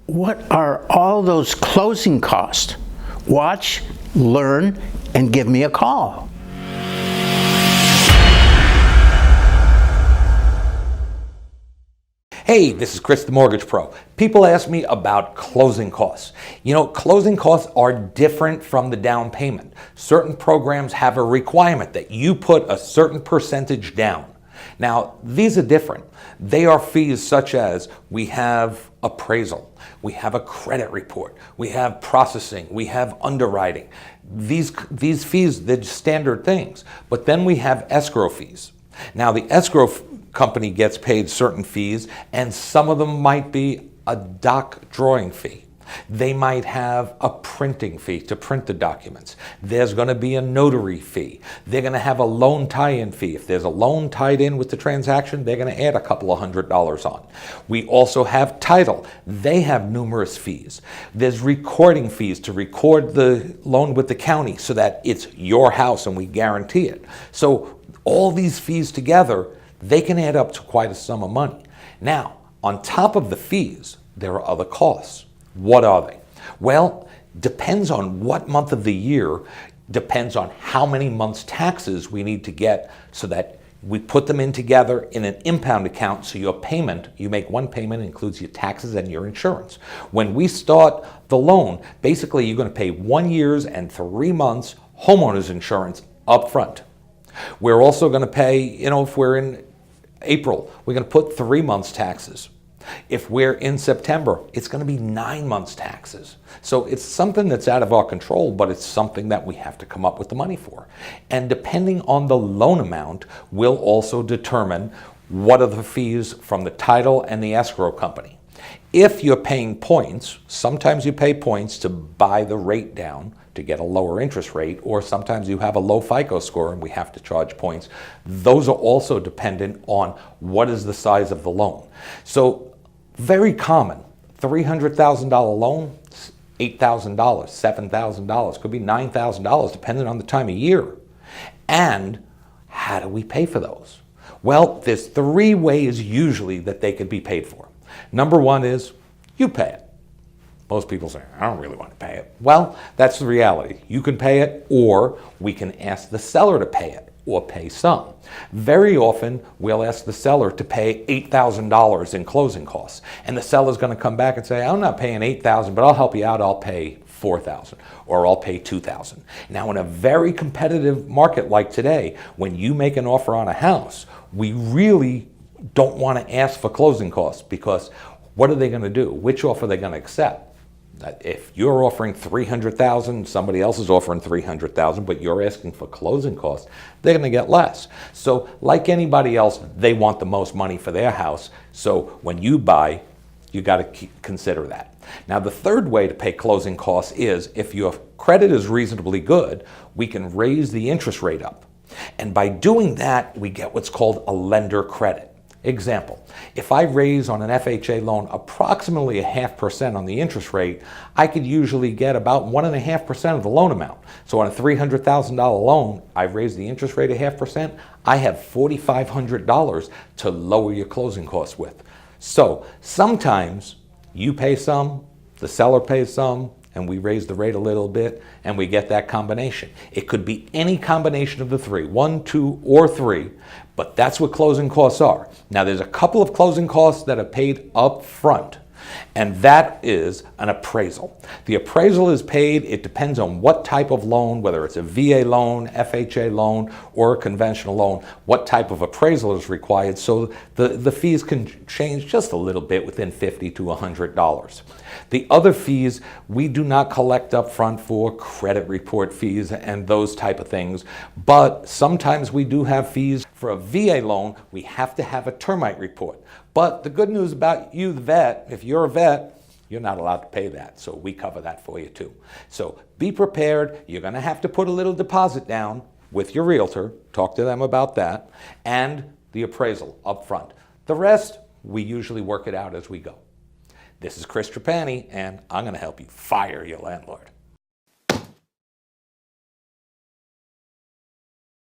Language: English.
What are all those closing costs? Watch, learn, and give me a call. Hey, this is Chris the Mortgage Pro. People ask me about closing costs. You know, closing costs are different from the down payment. Certain programs have a requirement that you put a certain percentage down. Now, these are different. They are fees such as we have appraisal, we have a credit report, we have processing, we have underwriting. These fees, they're standard things. But then we have escrow fees. Now, the escrow company gets paid certain fees, and some of them might be a doc drawing fee. They might have a printing fee to print the documents. There's going to be a notary fee. They're going to have a loan tie-in fee. If there's a loan tied in with the transaction, they're going to add a couple of $100s on. We also have title. They have numerous fees. There's recording fees to record the loan with the county so that it's your house and we guarantee it. So all these fees together, they can add up to quite a sum of money. Now, on top of the fees, there are other costs. What are they? Well, depends on what month of the year, depends on how many months' taxes we need to get so that we put them in together in an impound account so your payment, you make one payment, includes your taxes and your insurance. When we start the loan, basically you're going to pay 1 year and 3 months homeowners insurance up front. We're also going to pay, if we're in April, we're going to put 3 months taxes. If we're in September, it's going to be 9 months taxes. So it's something that's out of our control, but it's something that we have to come up with the money for. And depending on the loan amount, we'll also determine what are the fees from the title and the escrow company. If you're paying points, sometimes you pay points to buy the rate down to get a lower interest rate, or sometimes you have a low FICO score and we have to charge points. Those are also dependent on what is the size of the loan. So very common, $300,000 loan, $8,000, $7,000, could be $9,000 depending on the time of year. And how do we pay for those? Well, there's 3 ways usually that they could be paid for. Number 1 is you pay it. Most people say, I don't really want to pay it. Well, that's the reality. You can pay it, or we can ask the seller to pay it, or pay some. Very often, we'll ask the seller to pay $8,000 in closing costs. And the seller's going to come back and say, I'm not paying $8,000, but I'll help you out. I'll pay $4,000, or I'll pay $2,000. Now, in a very competitive market like today, when you make an offer on a house, we really don't want to ask for closing costs, because what are they going to do? Which offer are they going to accept? If you're offering $300,000, somebody else is offering $300,000, but you're asking for closing costs, they're going to get less. So like anybody else, they want the most money for their house. So when you buy, you got to consider that. Now, the third way to pay closing costs is if your credit is reasonably good, we can raise the interest rate up. And by doing that, we get what's called a lender credit. Example, if I raise on an FHA loan approximately 0.5% on the interest rate, I could usually get about 1.5% of the loan amount. So on a $300,000 loan, I raise the interest rate 0.5%, I have $4,500 to lower your closing costs with. So sometimes you pay some, the seller pays some, and we raise the rate a little bit, and we get that combination. It could be any combination of the 3, 1, 2, or 3, but that's what closing costs are. Now, there's a couple of closing costs that are paid up front, and that is an appraisal. The appraisal is paid, it depends on what type of loan, whether it's a VA loan, FHA loan, or a conventional loan, what type of appraisal is required, so the fees can change just a little bit within $50 to $100. The other fees, we do not collect up front for credit report fees and those type of things, but sometimes we do have fees. For a VA loan, we have to have a termite report. But the good news about you, the vet, if you're a vet, you're not allowed to pay that, so we cover that for you too. So be prepared. You're going to have to put a little deposit down with your realtor, talk to them about that, and the appraisal up front. The rest, we usually work it out as we go. This is Chris Trapani, and I'm going to help you fire your landlord.